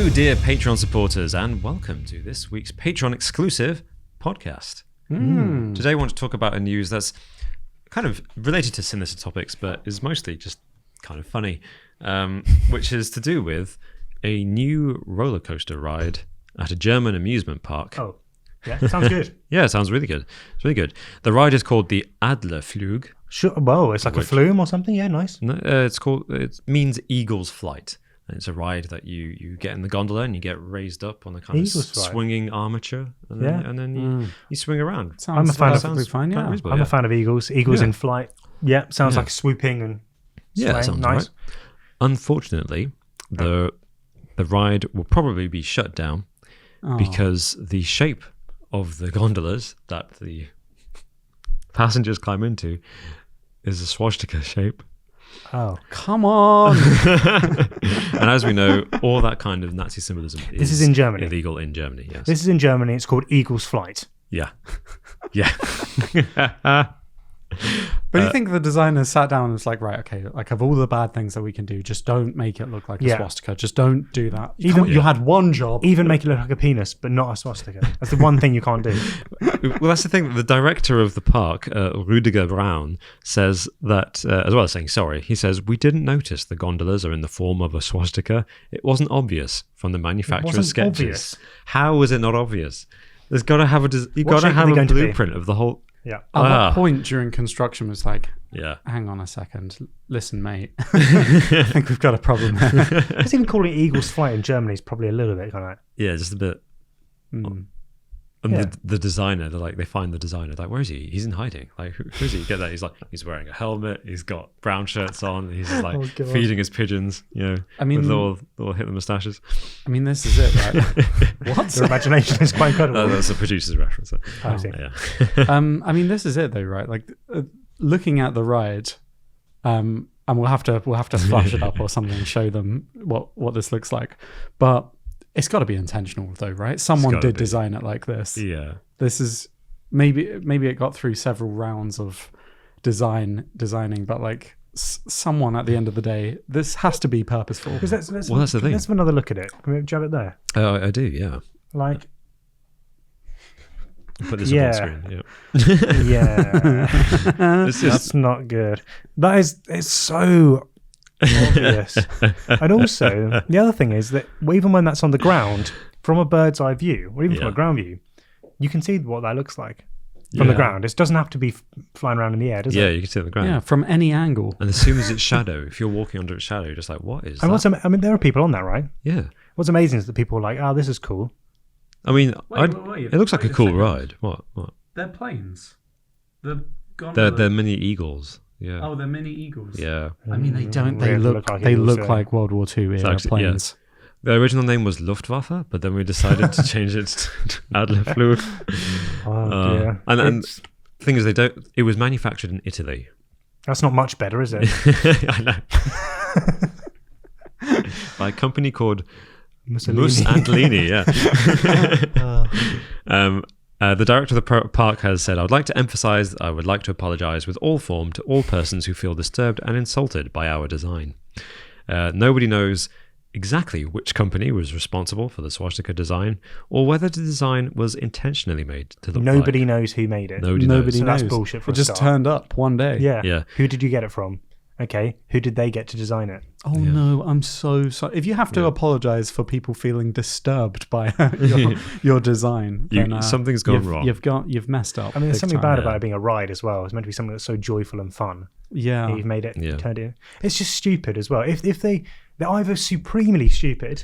Hello, dear Patreon supporters, and welcome to this week's Patreon exclusive podcast. Today I want to talk about a news that's kind of related to sinister topics, but is mostly just kind of funny, which is to do with a new roller coaster ride at a German amusement park. Oh, yeah, sounds good. Yeah, it sounds really good. It's really good. The ride is called the Adlerflug. Sure. Whoa, it's like a flume or something. Yeah, nice. No, it means Eagle's Flight. And it's a ride that you get in the gondola and you get raised up on a kind Eagle's of Flight. swinging armature, and then you swing around. I'm a fan of fine, yeah. reasonable, I'm a fan of eagles. Eagles Yeah. in flight. Yeah, sounds Yeah. like swooping and Yeah, that swaying. sounds Nice. right. Unfortunately, the ride will probably be shut down because the shape of the gondolas that the passengers climb into is a swastika shape. Oh, Come on. And as we know, all that kind of Nazi symbolism This is in Germany. illegal in Germany, yes. this is in Germany. It's called Eagle's Flight. Yeah. Yeah. But you think the designers sat down and was like, right, okay, like of all the bad things that we can do, just don't make it look like a Yeah. swastika. Just don't do that. Even- You had one job. Even make it look like a penis, but not a swastika. That's the one thing you can't do. Well, that's the thing. The director of the park, Rüdiger Braun, says that, as well as saying sorry, he says, "We didn't notice the gondolas are in the form of a swastika. It wasn't obvious from the manufacturer's wasn't sketches." obvious. How is it not obvious? There's got to have you What got to shape are have they a going to be? blueprint of the whole. Yeah. At what point during construction was like, Yeah. hang on a second, listen, mate. I think we've got a problem here. Just even calling it Eagle's Flight in Germany is probably a little bit kind of like, Yeah, just a bit. And Yeah. the designer, they find the designer. Like, where is he? He's in hiding. Like, who is he? Get that? He's wearing a helmet. He's got brown shirts on. He's just like Oh, God. feeding his pigeons. I mean- with little Hitler mustaches. I mean, this is it, right? What? their imagination is quite incredible. That's a producer's reference. I see. Yeah. I mean, this is it though, right? Like looking at the ride, and we'll have to flash it up or something and show them what this looks like. But it's got to be intentional though, right? Someone gotta did be. design it like this. Yeah. This is maybe it got through several rounds of designing, but like someone at the end of the day, this has to be purposeful. Let's Well, that's the thing. Let's have another look at it. Can we jab it there? Oh, I do. Yeah. Like, Put this Yeah. up on screen. Yeah. yeah. This is That's not good. It's so obvious. And also, the other thing is that even when that's on the ground, from a bird's eye view, or even from Yeah. a ground view, you can see what that looks like from the Yeah. ground. It doesn't have to be flying around in the air, does yeah. it? You can see it on the ground. Yeah, from any angle. And as soon as it's shadow, if you're walking under its shadow, you're just like, what is And that? I mean, there are people on that, right? Yeah. What's amazing is that people are like, oh, this is cool. I mean, Wait, it looks like a wait a cool second. ride. What? They're planes. The They're mini eagles. Yeah. they're mini eagles. Yeah. I mean, they don't. They They look. look like They eagles, look yeah. like World War II era actually- yeah. planes. The original name was Luftwaffe, but then we decided to change it to Adlerflug. Oh, dear. And It's- the thing is, it was manufactured in Italy. that's not much better, is it? I know. By a company called Mussolini. Mus Antlini, yeah. The director of the park has said, I would like to apologize with all form to all persons who feel disturbed and insulted by our design. Nobody knows exactly which company was responsible for the swastika design or whether the design was intentionally made to look Nobody like. knows who made it. Nobody Nobody So knows. that's bullshit for It a just start. turned up one day. Yeah. Yeah. Who did you get it from? Okay. Who did they get to design it? Oh no, I'm so sorry. If you have to apologize for people feeling disturbed by your design, then, something's gone wrong. You've messed up. I mean, there's big something time. bad about it being a ride as well. It's meant to be something that's so joyful and fun. Yeah. You've made it, Yeah. turned it. It's just stupid as well. If they're either supremely stupid,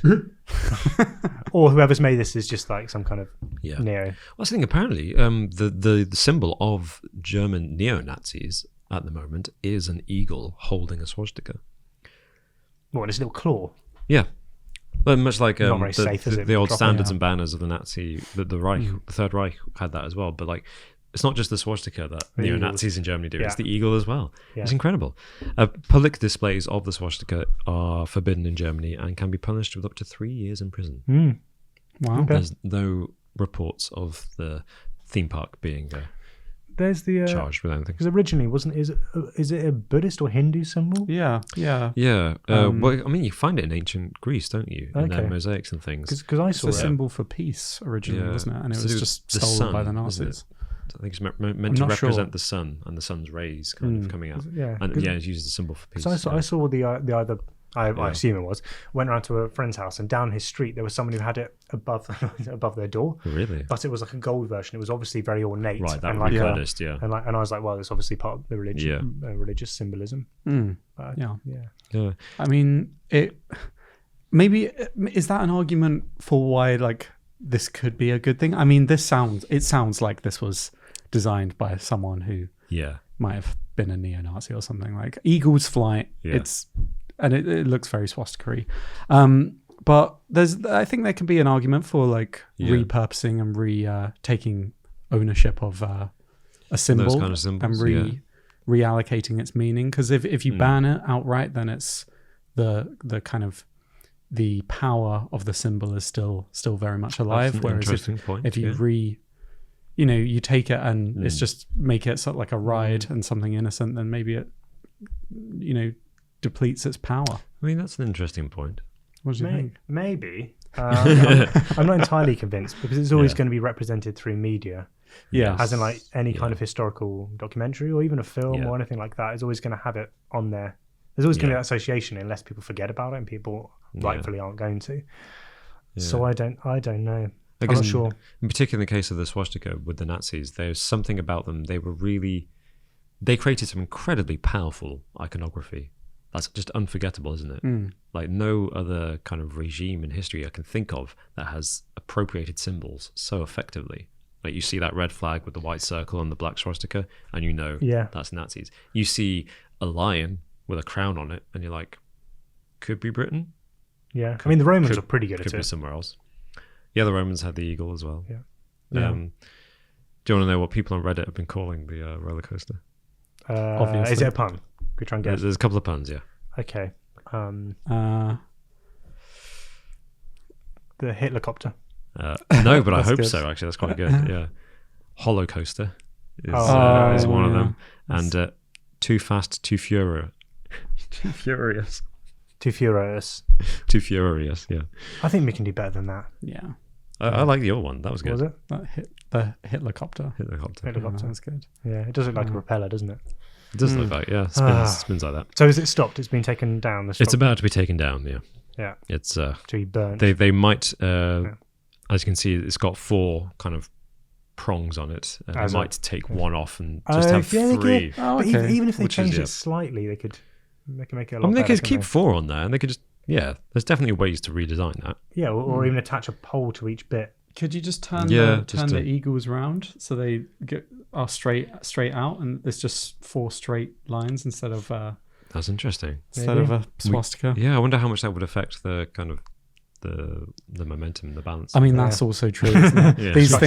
or whoever's made this is just like some kind of Yeah. neo. Well, I was thinking apparently the symbol of German neo-Nazis at the moment is an eagle holding a swastika. What, this little claw? Yeah. Well, much like Not very safe, is it? the old Dropping standards out. and banners of the Nazi, the Reich, the Third Reich had that as well. But like, it's not just the swastika that The neo-Nazis in Germany do, it's Yeah. the eagle as well. Yeah. It's incredible. Public displays of the swastika are forbidden in Germany and can be punished with up to 3 years in prison. Wow. Okay. There's no reports of the theme park being there's the charged with anything. because originally is it a Buddhist or Hindu symbol? Yeah. Yeah. Well, I mean, you find it in ancient Greece, don't you? In their mosaics and things. Because I It's saw a it. symbol for peace originally, wasn't it? And it It's was to do just with the stolen by the sun, isn't it? Nazis. I think it's meant to not sure. represent the sun and the sun's rays kind of coming out. Yeah, And it's used as a symbol for peace. So I saw the either. I assume it was. Went around to a friend's house, and down his street there was someone who had it above their door. Really? But it was like a gold version. It was obviously very ornate. Right, that and would like be Buddhist, yeah. And I was like, well, it's obviously part of the religion, religious symbolism. But, Yeah. I mean, maybe is that an argument for why like this could be a good thing? I mean, it sounds like this was designed by someone who might have been a neo-Nazi or something. Like Eagle's flight, it looks very swastika-y. But I think there can be an argument for like repurposing and taking ownership of a symbol those kind of symbols, and reallocating its meaning. Because if you ban it outright, then it's the kind of the power of the symbol is still very much alive. That's an Whereas interesting point, if you you take it and it's just make it sort of like a ride and something innocent, then maybe it depletes its power. I mean, that's an interesting point. What do you think? Maybe. I'm not entirely convinced because it's always going to be represented through media. Yeah. As in like any kind of historical documentary or even a film or anything like that is always going to have it on there. There's always going to be that association unless people forget about it, and people rightfully aren't going to. Yeah. So I don't know. I'm not sure. In particular, in the case of the swastika with the Nazis, there's something about them. They created some incredibly powerful iconography. That's just unforgettable, isn't it? Like no other kind of regime in history I can think of that has appropriated symbols so effectively. Like you see that red flag with the white circle and the black swastika, and you know that's Nazis. You see a lion with a crown on it, and you're like, could be Britain. Yeah, I mean the Romans were pretty good at it. Could be somewhere else. Yeah, the Romans had the eagle as well. Yeah. Do you want to know what people on Reddit have been calling the roller coaster? Obviously. Is it a pun? We try and guess. There's a couple of puns, yeah. Okay. The Hitlercopter. No, but I hope good. so. Actually, that's quite good. Yeah. Rollercoaster is one of them, and Too Fast, Too Furious. Too Furious. Too Furious. Too Furious. Yeah. I think we can do better than that. Yeah. I like the old one. That was good. Was it? The Hitlercopter. Hitlercopter. That's good. Yeah, it does look like a propeller, doesn't it? It does look like, spins like that. So is it stopped? It's been taken down? It's about to be taken down, yeah. Yeah. It's to be burnt. They might, as you can see, it's got 4 kind of prongs on it. They might take one off and just have 3. But even if they change it slightly, they could make it a lot better. They could keep 4 on there, and they could just, there's definitely ways to redesign that. Yeah, or even attach a pole to each bit. Could you just turn the eagles round so they are straight out, and it's just 4 straight lines instead of that's interesting. Instead of a swastika. I wonder how much that would affect the kind of the momentum, the balance. I mean, that's also true, isn't it? These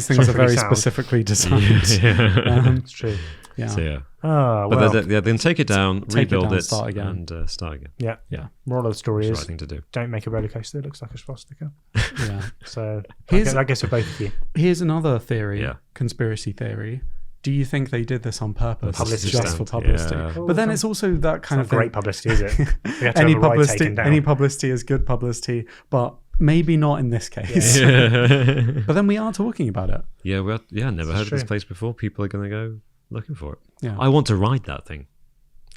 things are very specifically designed. It's true. Yeah. So, but then take it down, rebuild it, start again. and start again. Yeah. Moral of the story is right thing to do. Don't make a roller coaster that looks like a swastika. Yeah. So I guess for both of you. Here's another theory, conspiracy theory. Do you think they did this on purpose, just for publicity? Yeah. Oh, but then it's also that kind of great publicity, is it? Any publicity is good publicity, but maybe not in this case. Yeah. But then we are talking about it. Yeah, never heard of this place before. People are going to go looking for it. Yeah. I want to ride that thing.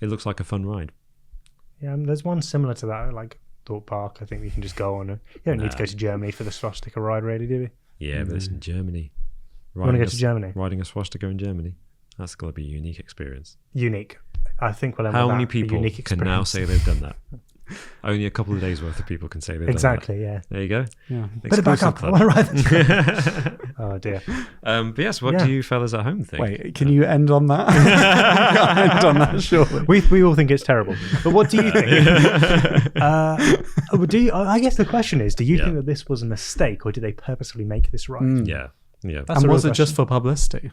It looks like a fun ride. Yeah, there's one similar to that, like Thorpe Park. I think we can just go on. You don't need to go to Germany for the swastika ride, really, do we? Yeah, but it's in Germany. You want to go to Germany? Riding a swastika in Germany. That's got to be a unique experience. Unique. I think we'll end How with many that, people can now say they've done that? Only a couple of days worth of people can say they've done that. Exactly, yeah. There you go. Yeah. Better back up. I want to ride this. Oh, dear. But yes, what do you fellas at home think? Wait, can you end on that? End on that, surely. We all think it's terrible. But what do you think? I guess the question is, do you think that this was a mistake, or did they purposefully make this ride? Yeah. That's and was it just for publicity?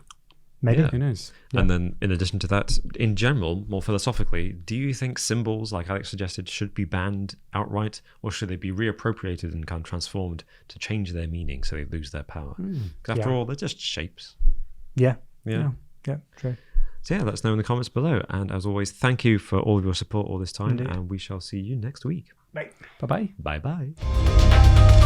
Maybe. Who knows? Yeah. And then in addition to that, in general, more philosophically, do you think symbols, like Alex suggested, should be banned outright, or should they be reappropriated and kind of transformed to change their meaning so they lose their power? Because after all, they're just shapes. Yeah. Yeah. Yeah, true. So yeah, let us know in the comments below. And as always, thank you for all of your support all this time. Indeed. And we shall see you next week. Bye. Bye-bye. Bye-bye.